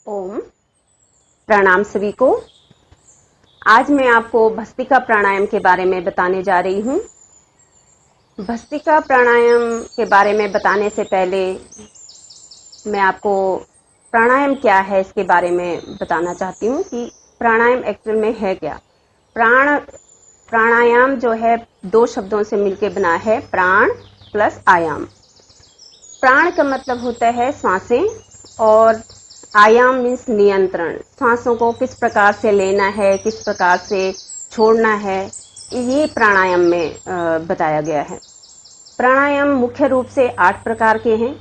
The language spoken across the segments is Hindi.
ओम। प्रणाम सभी को। आज मैं आपको भस्त्रिका प्राणायाम के बारे में बताने जा रही हूँ। भस्त्रिका प्राणायाम के बारे में बताने से पहले मैं आपको प्राणायाम क्या है इसके बारे में बताना चाहती हूँ कि प्राणायाम एक्चुअल में है क्या। प्राणायाम जो है दो शब्दों से मिलकर बना है, प्राण प्लस आयाम। प्राण का मतलब होता है सांसें और आयाम मीन्स नियंत्रण। सांसों को किस प्रकार से लेना है, किस प्रकार से छोड़ना है, ये प्राणायाम में बताया गया है। प्राणायाम मुख्य रूप से 8 प्रकार के हैं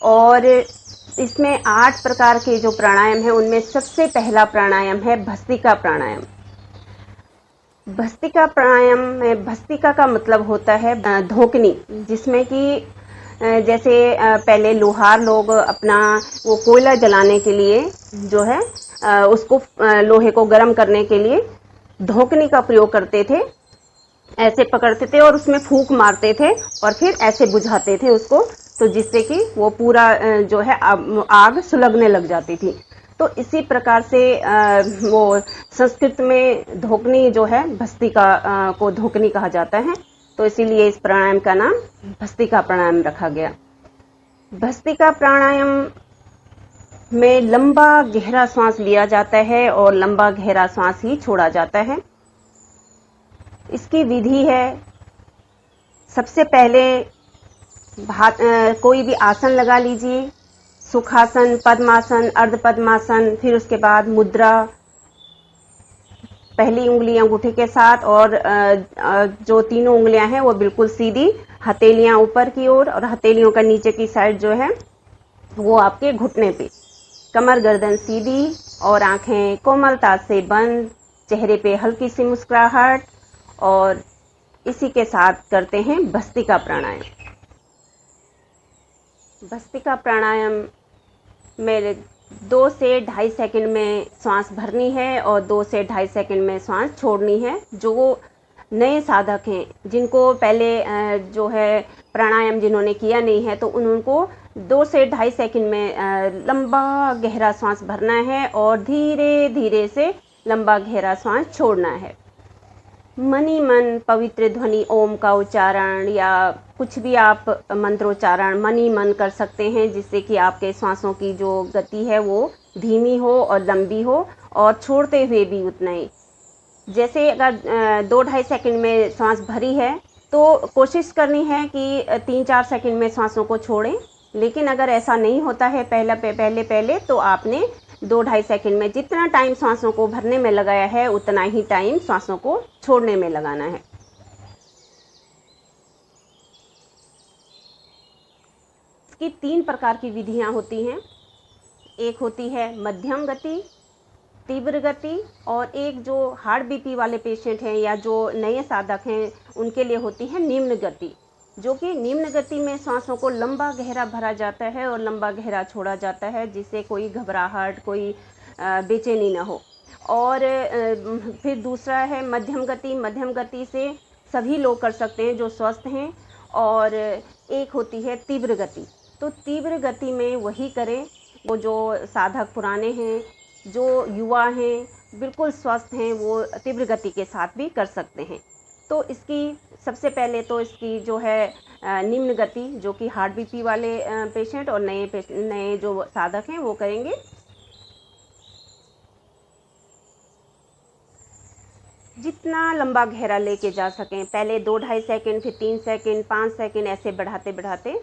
और इसमें 8 प्रकार के जो प्राणायाम है उनमें सबसे पहला प्राणायाम है भस्त्रिका प्राणायाम। भस्त्रिका प्राणायाम में भस्त्रिका का मतलब होता है धोकनी, जिसमें कि जैसे पहले लोहार लोग अपना वो कोयला जलाने के लिए जो है उसको लोहे को गर्म करने के लिए धोकनी का प्रयोग करते थे। ऐसे पकड़ते थे और उसमें फूंक मारते थे और फिर ऐसे बुझाते थे उसको, तो जिससे कि वो पूरा जो है आग सुलगने लग जाती थी। तो इसी प्रकार से वो संस्कृत में धोकनी जो है भस्त्रिका को धोकनी कहा जाता है, तो इसीलिए इस प्राणायाम का नाम भस्त्रिका प्राणायाम रखा गया। भस्त्रिका प्राणायाम में लंबा गहरा सांस लिया जाता है और लंबा गहरा सांस ही छोड़ा जाता है। इसकी विधि है, सबसे पहले कोई भी आसन लगा लीजिए, सुखासन, पद्मासन, अर्ध पद्मासन, फिर उसके बाद मुद्रा, पहली उंगली अंगूठे के साथ और जो तीनों उंगलियां हैं वो बिल्कुल सीधी, हथेलियां ऊपर की ओर और हथेलियों का नीचे की साइड जो है वो आपके घुटने पे, कमर गर्दन सीधी और आंखें कोमलता से बंद, चेहरे पे हल्की सी मुस्कुराहट, और इसी के साथ करते हैं भस्त्रिका प्राणायाम। भस्त्रिका प्राणायाम में 2 से ढाई सेकंड में सांस भरनी है और 2 से ढाई सेकंड में सांस छोड़नी है। जो नए साधक हैं, जिनको पहले जो है प्राणायाम जिन्होंने किया नहीं है, तो उनको 2 से ढाई सेकंड में लंबा गहरा सांस भरना है और धीरे धीरे से लंबा गहरा सांस छोड़ना है। मनी मन पवित्र ध्वनि ओम का उच्चारण या कुछ भी आप मंत्रोच्चारण मनी मन कर सकते हैं, जिससे कि आपके सांसों की जो गति है वो धीमी हो और लंबी हो और छोड़ते हुए भी उतना ही। जैसे अगर 2-2.5 सेकंड में सांस भरी है तो कोशिश करनी है कि 3-4 सेकंड में सांसों को छोड़ें। लेकिन अगर ऐसा नहीं होता है पहले तो आपने 2-2.5 सेकंड में जितना टाइम सांसों को भरने में लगाया है उतना ही टाइम सांसों को छोड़ने में लगाना है। इसकी 3 प्रकार की विधियां होती हैं। एक होती है मध्यम गति, तीव्र गति, और एक जो हार्ट बीपी वाले पेशेंट हैं या जो नए साधक हैं उनके लिए होती है निम्न गति, जो कि निम्न गति में सांसों को लंबा गहरा भरा जाता है और लंबा गहरा छोड़ा जाता है, जिससे कोई घबराहट, कोई बेचैनी ना हो। और फिर दूसरा है मध्यम गति। मध्यम गति से सभी लोग कर सकते हैं जो स्वस्थ हैं। और एक होती है तीव्र गति। तो तीव्र गति में वही करें वो जो साधक पुराने हैं, जो युवा हैं, बिल्कुल स्वस्थ हैं, वो तीव्र गति के साथ भी कर सकते हैं। तो इसकी सबसे पहले तो इसकी जो है निम्न गति, जो कि हार्ट बीपी वाले पेशेंट और नए जो साधक हैं वो करेंगे। जितना लंबा गहरा लेके जा सकें, पहले 2-2.5 सेकंड, फिर 3 सेकंड, 5 सेकंड, ऐसे बढ़ाते बढ़ाते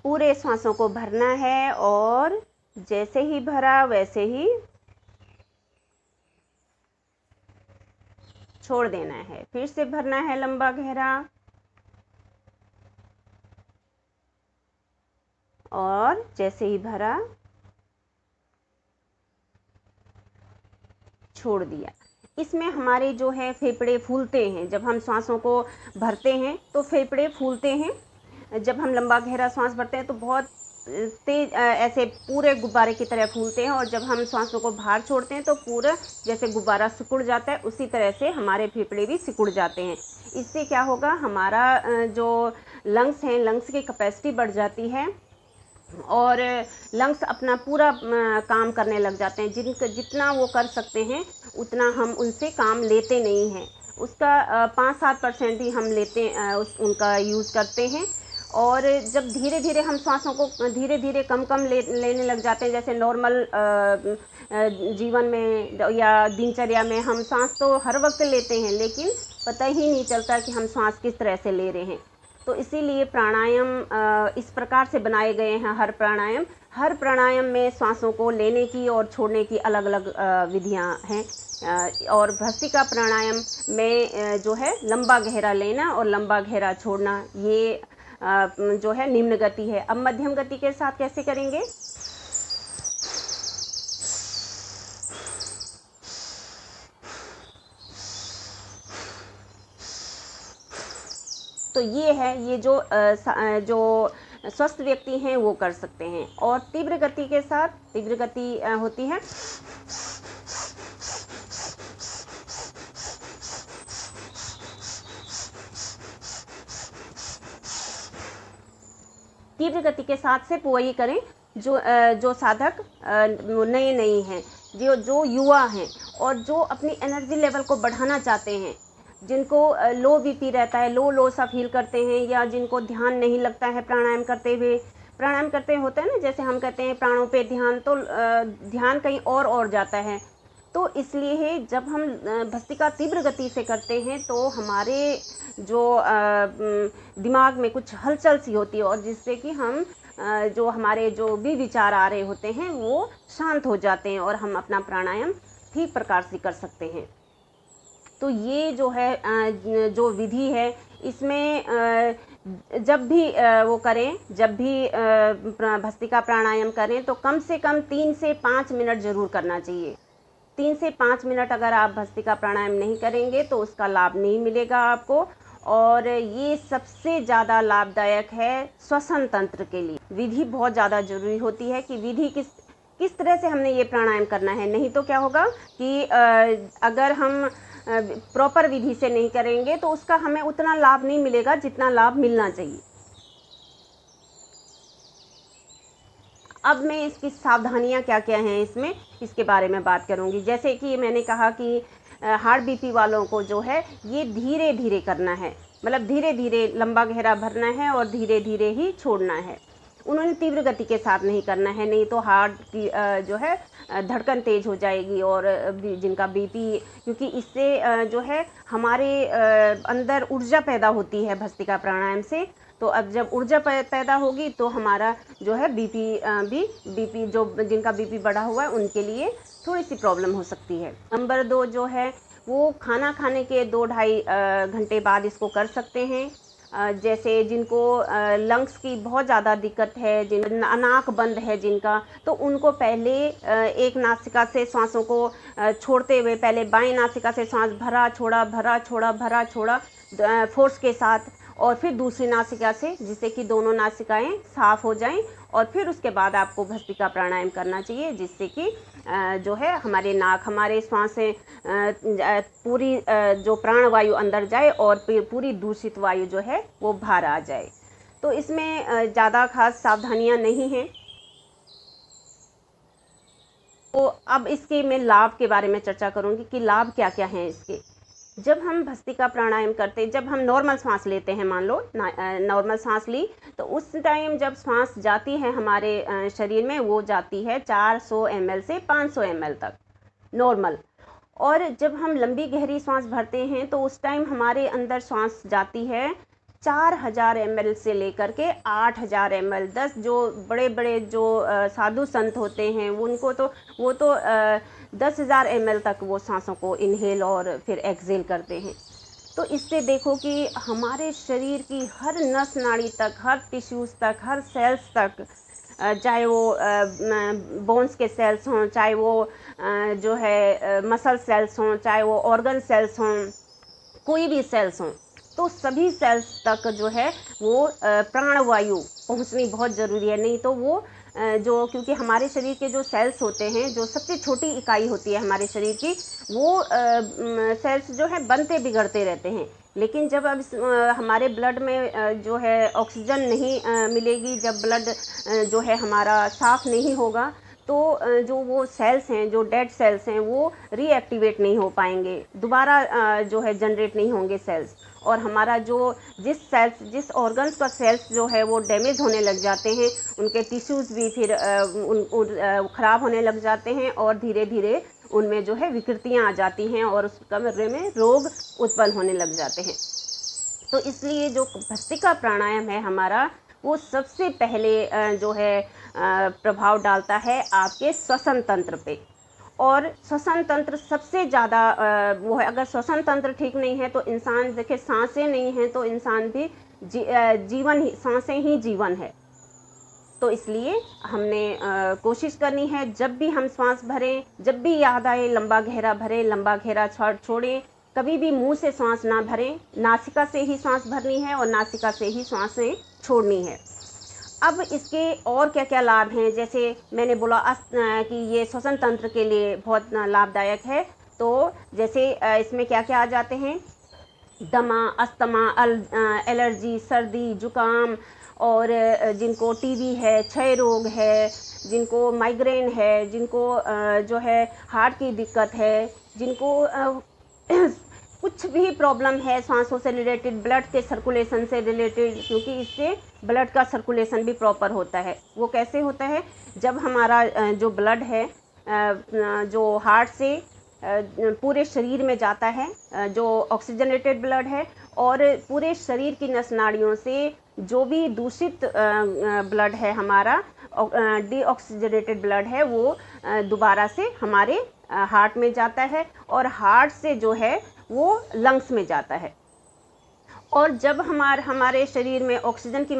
पूरे सांसों को भरना है और जैसे ही भरा वैसे ही छोड़ देना है। फिर से भरना है लंबा गहरा और जैसे ही भरा छोड़ दिया। इसमें हमारे जो है फेफड़े फूलते हैं। जब हम सांसों को भरते हैं तो फेफड़े फूलते हैं। जब हम लंबा गहरा सांस भरते हैं तो बहुत तेज ऐसे पूरे गुब्बारे की तरह फूलते हैं, और जब हम सांसों को बाहर छोड़ते हैं तो पूरा जैसे गुब्बारा सिकुड़ जाता है, उसी तरह से हमारे फेफड़े भी सिकुड़ जाते हैं। इससे क्या होगा, हमारा जो लंग्स हैं, लंग्स की कैपेसिटी बढ़ जाती है और लंग्स अपना पूरा काम करने लग जाते हैं। जितना वो कर सकते हैं उतना हम उनसे काम लेते नहीं हैं। उसका 5-7% ही हम उनका यूज़ करते हैं। और जब धीरे धीरे हम सांसों को धीरे धीरे कम कम लेने लग जाते हैं, जैसे नॉर्मल जीवन में या दिनचर्या में हम सांस तो हर वक्त लेते हैं, लेकिन पता ही नहीं चलता कि हम सांस किस तरह से ले रहे हैं। तो इसीलिए प्राणायाम इस प्रकार से बनाए गए हैं। हर प्राणायाम में सांसों को लेने की और छोड़ने की अलग अलग विधियां हैं। और भस्त्रिका प्राणायाम में जो है लंबा गहरा लेना और लंबा गहरा छोड़ना, ये जो है निम्न गति है। अब मध्यम गति के साथ कैसे करेंगे? तो ये है, ये जो स्वस्थ व्यक्ति हैं वो कर सकते हैं। और तीव्र गति के साथ, तीव्र गति होती है तीव्र गति के साथ सिर्फ वही करें जो साधक नए नहीं हैं, जो युवा हैं और जो अपनी एनर्जी लेवल को बढ़ाना चाहते हैं, जिनको लो बीपी रहता है, लो सा फील करते हैं, या जिनको ध्यान नहीं लगता है प्राणायाम करते होता है ना, जैसे हम कहते हैं प्राणों पे ध्यान, तो ध्यान कहीं और जाता है। तो इसलिए जब हम भस्त्रिका तीव्र गति से करते हैं तो हमारे जो दिमाग में कुछ हलचल सी होती है, और जिससे कि हम जो हमारे जो भी विचार आ रहे होते हैं वो शांत हो जाते हैं और हम अपना प्राणायाम ठीक प्रकार से कर सकते हैं। तो ये जो है जो विधि है, इसमें जब भी वो करें, जब भी भस्त्रिका प्राणायाम करें तो कम से कम 3 से 5 मिनट ज़रूर करना चाहिए। 3 से 5 मिनट अगर आप भस्त्रिका प्राणायाम नहीं करेंगे तो उसका लाभ नहीं मिलेगा आपको। और ये सबसे ज़्यादा लाभदायक है श्वसन तंत्र के लिए। विधि बहुत ज़्यादा ज़रूरी होती है कि विधि किस तरह से हमने ये प्राणायाम करना है। नहीं तो क्या होगा कि अगर हम प्रॉपर विधि से नहीं करेंगे तो उसका हमें उतना लाभ नहीं मिलेगा जितना लाभ मिलना चाहिए। अब मैं इसकी सावधानियां क्या क्या हैं इसके बारे में बात करूंगी। जैसे कि मैंने कहा कि हार्ट बीपी वालों को जो है ये धीरे धीरे करना है, मतलब धीरे धीरे लंबा गहरा भरना है और धीरे धीरे ही छोड़ना है। उन्होंने तीव्र गति के साथ नहीं करना है, नहीं तो हार्ट की जो है धड़कन तेज हो जाएगी। और जिनका बीपी, क्योंकि इससे जो है हमारे अंदर ऊर्जा पैदा होती है भस्त्रिका प्राणायाम से। तो अब जब ऊर्जा पैदा होगी तो हमारा जो है बीपी जो जिनका बीपी बढ़ा हुआ है उनके लिए थोड़ी सी प्रॉब्लम हो सकती है। नंबर 2 जो है वो खाना खाने के 2-2.5 घंटे बाद इसको कर सकते हैं। जैसे जिनको लंग्स की बहुत ज़्यादा दिक्कत है, जिन नाक बंद है जिनका, तो उनको पहले एक नासिका से सांसों को छोड़ते हुए, पहले बाएं नासिका से सांस भरा छोड़ा फोर्स के साथ, और फिर दूसरी नासिका से, जिससे कि दोनों नासिकाएं साफ हो जाएं। और फिर उसके बाद आपको भस्त्रिका प्राणायाम करना चाहिए, जिससे कि जो है हमारे श्वास से पूरी जो प्राणवायु अंदर जाए और पूरी दूषित वायु जो है वो बाहर आ जाए। तो इसमें ज़्यादा खास सावधानियां नहीं हैं। तो अब इसके मैं लाभ के बारे में चर्चा करूंगी कि लाभ क्या क्या हैं इसके। जब हम भस्त्रिका प्राणायाम करते, जब हम नॉर्मल सांस लेते हैं, मान लो नॉर्मल सांस ली, तो उस टाइम जब सांस जाती है हमारे शरीर में, वो जाती है 400 ml से 500 ml तक नॉर्मल। और जब हम लंबी गहरी सांस भरते हैं तो उस टाइम हमारे अंदर सांस जाती है 4000 ml से लेकर के 8000 ml। 10 जो बड़े बड़े जो साधु संत होते हैं उनको तो वो तो 10,000 ml तक वो सांसों को इनहेल और फिर एक्सहेल करते हैं। तो इससे देखो कि हमारे शरीर की हर नस नाड़ी तक, हर टिश्यूज़ तक, हर सेल्स तक, चाहे वो बोन्स के सेल्स हों, चाहे वो जो है मसल सेल्स हों, चाहे वो ऑर्गन सेल्स हों, कोई भी सेल्स हों, तो सभी सेल्स तक जो है वो प्राणवायु पहुंचनी बहुत ज़रूरी है। नहीं तो वो क्योंकि हमारे शरीर के जो सेल्स होते हैं, जो सबसे छोटी इकाई होती है हमारे शरीर की, वो सेल्स जो है बनते बिगड़ते रहते हैं। लेकिन जब अब हमारे ब्लड में जो है ऑक्सीजन नहीं मिलेगी, जब ब्लड जो है हमारा साफ़ नहीं होगा, तो जो वो सेल्स हैं, जो डेड सेल्स हैं, वो रीएक्टिवेट नहीं हो पाएंगे, दोबारा जो है जनरेट नहीं होंगे सेल्स। और हमारा जो जिस ऑर्गन्स का सेल्स जो है वो डैमेज होने लग जाते हैं, उनके टिश्यूज़ भी फिर ख़राब होने लग जाते हैं और धीरे धीरे उनमें जो है विकृतियाँ आ जाती हैं और उस कमरे में रोग उत्पन्न होने लग जाते हैं। तो इसलिए जो भस्त्रिका प्राणायाम है हमारा, वो सबसे पहले जो है प्रभाव डालता है आपके श्वसन तंत्र पे। और श्वसन तंत्र सबसे ज़्यादा वो है, अगर श्वसन तंत्र ठीक नहीं है तो इंसान, देखिए सांसें नहीं हैं तो इंसान भी जीवन ही, सांसें ही जीवन है। तो इसलिए हमने कोशिश करनी है, जब भी हम सांस भरें, जब भी याद आए लंबा गहरा भरें, लंबा गहरा छोड़ें। कभी भी मुंह से सांस ना भरें, नासिका से ही सांस भरनी है और नासिका से ही सांसें छोड़नी है। अब इसके और क्या क्या लाभ हैं, जैसे मैंने बोला कि ये श्वसन तंत्र के लिए बहुत लाभदायक है। तो जैसे इसमें क्या क्या आ जाते हैं, दमा, अस्थमा, एलर्जी, सर्दी, जुकाम, और जिनको टीबी है, क्षय रोग है, जिनको माइग्रेन है, जिनको जो है हार्ट की दिक्कत है, जिनको कुछ भी प्रॉब्लम है सांसों से रिलेटेड, ब्लड के सर्कुलेशन से रिलेटेड, क्योंकि इससे ब्लड का सर्कुलेशन भी प्रॉपर होता है। वो कैसे होता है, जब हमारा जो ब्लड है जो हार्ट से पूरे शरीर में जाता है, जो ऑक्सीजनेटेड ब्लड है, और पूरे शरीर की नस नाड़ियों से जो भी दूषित ब्लड है हमारा, डीऑक्सीजनेटेड ब्लड है, वो दोबारा से हमारे हार्ट में जाता है और हार्ट से जो है वो लंग्स में जाता है। और जब हमारे शरीर में ऑक्सीजन की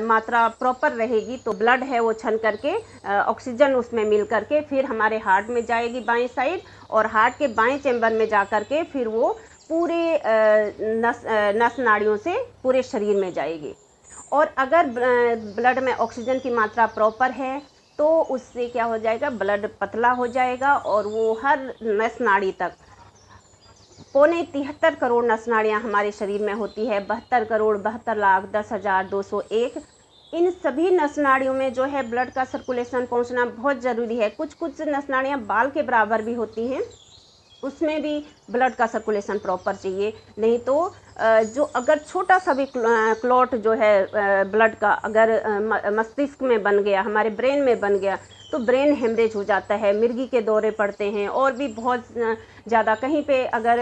मात्रा प्रॉपर रहेगी तो ब्लड है वो छन करके ऑक्सीजन उसमें मिल करके फिर हमारे हार्ट में जाएगी बाईं साइड, और हार्ट के बाएं चैम्बर में जा करके फिर वो पूरे नस नाड़ियों से पूरे शरीर में जाएगी। और अगर ब्लड में ऑक्सीजन की मात्रा प्रॉपर है तो उससे क्या हो जाएगा, ब्लड पतला हो जाएगा और वो हर नस नाड़ी तक, 73 करोड़ नस नाड़ियाँ हमारे शरीर में होती है, 72 करोड़ 72,10,201, इन सभी नस नाड़ियों में जो है ब्लड का सर्कुलेशन पहुंचना बहुत ज़रूरी है। कुछ कुछ नस नाड़ियाँ बाल के बराबर भी होती हैं, उसमें भी ब्लड का सर्कुलेशन प्रॉपर चाहिए। नहीं तो जो अगर छोटा सा भी क्लॉट जो है ब्लड का अगर मस्तिष्क में बन गया, हमारे ब्रेन में बन गया, तो ब्रेन हेमरेज हो जाता है, मिर्गी के दौरे पड़ते हैं, और भी बहुत ज़्यादा, कहीं पे अगर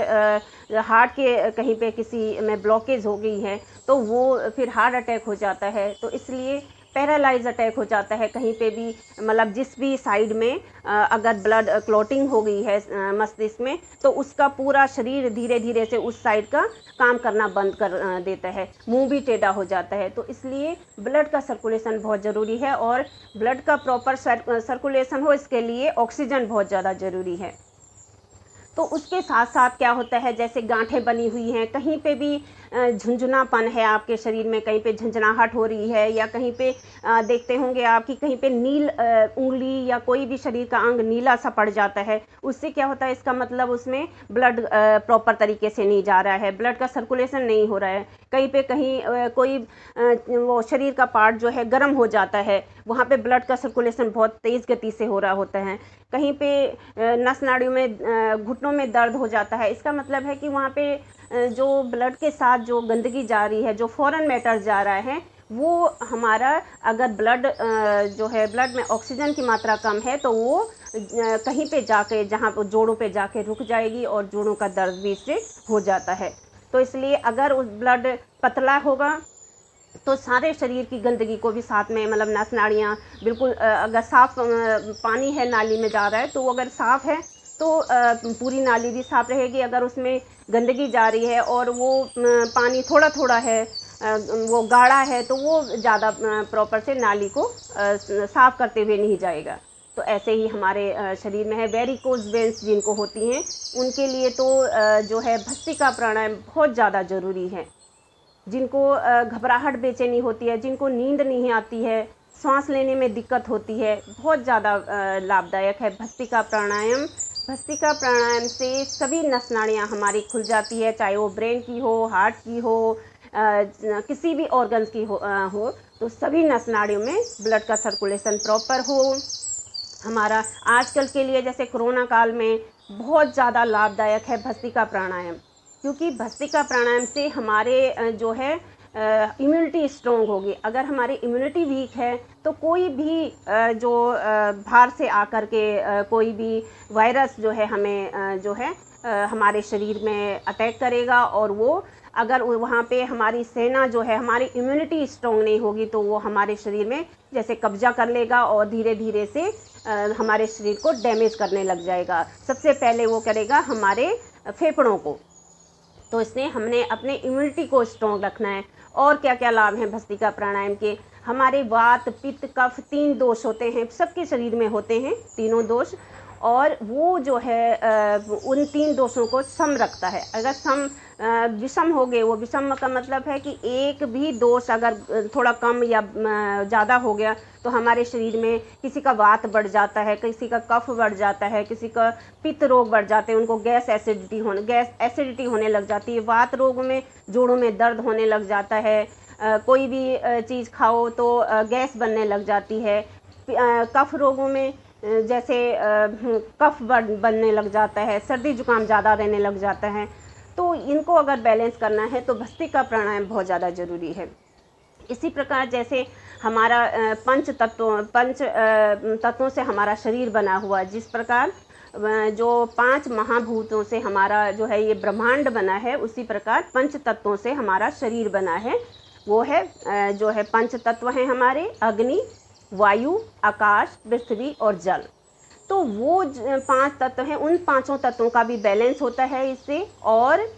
हार्ट के कहीं पे किसी में ब्लॉकेज हो गई है तो वो फिर हार्ट अटैक हो जाता है। तो इसलिए पैरालाइज अटैक हो जाता है कहीं पे भी, मतलब जिस भी साइड में अगर ब्लड क्लॉटिंग हो गई है मस्तिष्क में, तो उसका पूरा शरीर धीरे धीरे से उस साइड का काम करना बंद कर देता है, मुंह भी टेढ़ा हो जाता है। तो इसलिए ब्लड का सर्कुलेशन बहुत ज़रूरी है, और ब्लड का प्रॉपर सर्कुलेशन हो इसके लिए ऑक्सीजन बहुत ज़्यादा ज़रूरी है। तो उसके साथ साथ क्या होता है, जैसे गांठें बनी हुई हैं, कहीं पे भी झुंझुनापन है आपके शरीर में, कहीं पे झंझनाहट हो रही है, या कहीं पे देखते होंगे आप कि कहीं पे नील उंगली या कोई भी शरीर का अंग नीला सा पड़ जाता है, उससे क्या होता है, इसका मतलब उसमें ब्लड प्रॉपर तरीके से नहीं जा रहा है, ब्लड का सर्कुलेशन नहीं हो रहा है। कहीं पे कोई वो शरीर का पार्ट जो है गर्म हो जाता है, वहाँ पे ब्लड का सर्कुलेशन बहुत तेज़ गति से हो रहा होता है। कहीं पे नस नाड़ियों में घुटनों में दर्द हो जाता है, इसका मतलब है कि वहाँ पे जो ब्लड के साथ जो गंदगी जा रही है, जो फॉरेन मैटर जा रहा है, वो हमारा अगर ब्लड जो है ब्लड में ऑक्सीजन की मात्रा कम है तो वो कहीं पे जाके, जहाँ जोड़ों पे जाके रुक जाएगी और जोड़ों का दर्द भी इससे हो जाता है। तो इसलिए अगर उस ब्लड पतला होगा तो सारे शरीर की गंदगी को भी साथ में, मतलब नस नाड़ियाँ बिल्कुल, अगर साफ पानी है नाली में जा रहा है तो वो अगर साफ़ है तो पूरी नाली भी साफ रहेगी। अगर उसमें गंदगी जा रही है और वो पानी थोड़ा थोड़ा है, वो गाढ़ा है, तो वो ज़्यादा प्रॉपर से नाली को साफ करते हुए नहीं जाएगा। तो ऐसे ही हमारे शरीर में है वेरिकोज वेन्स जिनको होती हैं, उनके लिए तो जो है भस्त्रिका प्राणायाम बहुत ज़्यादा ज़रूरी है। जिनको घबराहट बेचैनी होती है, जिनको नींद नहीं आती है, सांस लेने में दिक्कत होती है, बहुत ज़्यादा लाभदायक है भस्त्रिका प्राणायाम। भस्त्रिका प्राणायाम से सभी नस नाड़ियाँ हमारी खुल जाती है, चाहे वो ब्रेन की हो, हार्ट की हो, किसी भी ऑर्गन्स की हो, तो सभी नस नाड़ियों में ब्लड का सर्कुलेशन प्रॉपर हो। हमारा आजकल के लिए जैसे कोरोना काल में बहुत ज़्यादा लाभदायक है भस्त्रिका प्राणायाम, क्योंकि भस्त्रिका प्राणायाम से हमारे जो है इम्यूनिटी स्ट्रॉन्ग होगी। अगर हमारी इम्यूनिटी वीक है तो कोई भी जो बाहर से आकर के कोई भी वायरस जो है हमें जो है हमारे शरीर में अटैक करेगा, और वो अगर वहाँ पे हमारी सेना जो है, हमारी इम्यूनिटी स्ट्रॉन्ग नहीं होगी तो वो हमारे शरीर में जैसे कब्जा कर लेगा और धीरे धीरे से हमारे शरीर को डैमेज करने लग जाएगा। सबसे पहले वो करेगा हमारे फेफड़ों को। तो इसलिए हमने अपने इम्यूनिटी को स्ट्रॉन्ग रखना है। और क्या क्या लाभ हैं भस्त्रिका प्राणायाम के? हमारे वात, पित्त, कफ 3 दोष होते हैं, सबके शरीर में होते हैं तीनों दोष, और वो जो है उन 3 दोषों को सम रखता है। अगर सम विषम हो गए, वो विषम का मतलब है कि एक भी दोष अगर थोड़ा कम या ज़्यादा हो गया तो हमारे शरीर में किसी का वात बढ़ जाता है, किसी का कफ बढ़ जाता है, किसी का पित्त रोग बढ़ जाते हैं, उनको गैस एसिडिटी होने लग जाती है। वात रोग में जोड़ों में दर्द होने लग जाता है, कोई भी चीज़ खाओ तो गैस बनने लग जाती है। कफ रोगों में जैसे कफ बनने लग जाता है, सर्दी जुकाम ज़्यादा रहने लग जाता है। तो इनको अगर बैलेंस करना है तो भस्त्रिका प्राणायाम बहुत ज़्यादा ज़रूरी है। इसी प्रकार जैसे हमारा पंच तत्वों से हमारा शरीर बना हुआ, जिस प्रकार जो 5 महाभूतों से हमारा जो है ये ब्रह्मांड बना है, उसी प्रकार पंच तत्वों से हमारा शरीर बना है। वो है जो है पंच तत्व हैं हमारे अग्नि, वायु, आकाश, पृथ्वी और जल। तो वो 5 तत्व हैं, उन 5 तत्वों का भी बैलेंस होता है इससे। और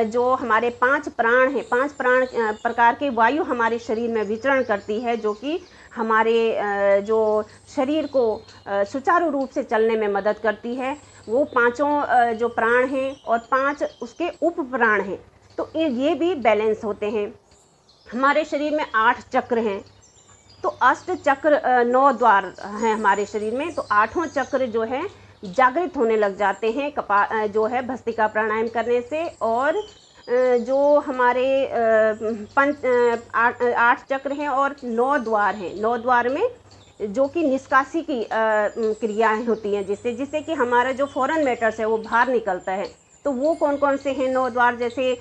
जो हमारे 5 प्राण हैं, 5 प्राण प्रकार के वायु हमारे शरीर में विचरण करती है, जो कि हमारे जो शरीर को सुचारू रूप से चलने में मदद करती है। वो 5 जो प्राण हैं और 5 उसके उप प्राण हैं, तो ये भी बैलेंस होते हैं। हमारे शरीर में 8 चक्र हैं, तो अष्ट चक्र 9 द्वार हैं हमारे शरीर में, तो 8वां चक्र जो है जागृत होने लग जाते हैं जो है भस्त्रिका प्राणायाम करने से। और जो हमारे 8 चक्र हैं और 9 द्वार हैं, 9 द्वार में जो कि निष्कासी की क्रियाएं होती हैं, जिससे कि हमारा जो फॉरेन मैटर्स है वो बाहर निकलता है। तो वो कौन कौन से हैं 9 द्वार? जैसे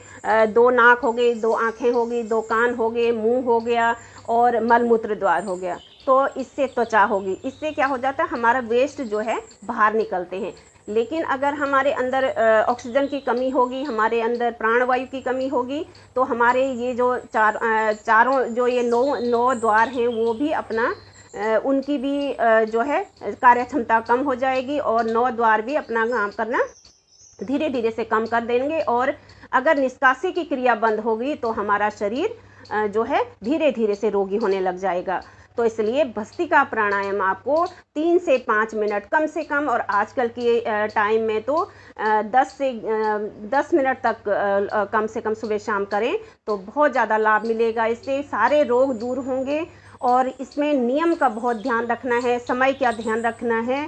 2 नाक हो गई, 2 आँखें हो गई, 2 कान हो गए, मुंह हो गया और मलमूत्र द्वार हो गया। तो इससे त्वचा होगी, इससे क्या हो जाता है हमारा वेस्ट जो है बाहर निकलते हैं। लेकिन अगर हमारे अंदर ऑक्सीजन की कमी होगी, हमारे अंदर प्राणवायु की कमी होगी, तो हमारे ये जो चारों जो ये 9 द्वार हैं वो भी अपना उनकी भी जो है कार्य क्षमता कम हो जाएगी, और 9 द्वार भी अपना काम करना धीरे धीरे से कम कर देंगे। और अगर निष्कासी की क्रिया बंद होगी तो हमारा शरीर जो है धीरे धीरे से रोगी होने लग जाएगा। तो इसलिए भस्त्रिका प्राणायाम आपको 3 से 5 मिनट कम से कम, और आजकल के टाइम में तो 10 मिनट तक कम से कम सुबह शाम करें तो बहुत ज़्यादा लाभ मिलेगा। इससे सारे रोग दूर होंगे। और इसमें नियम का बहुत ध्यान रखना है, समय का ध्यान रखना है।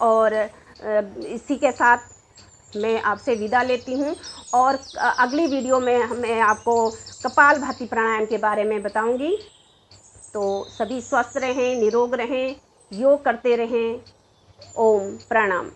और इसी के साथ मैं आपसे विदा लेती हूँ, और अगली वीडियो में मैं आपको कपालभाति प्राणायाम के बारे में बताऊंगी। तो सभी स्वस्थ रहें, निरोग रहें, योग करते रहें। ओम प्रणाम।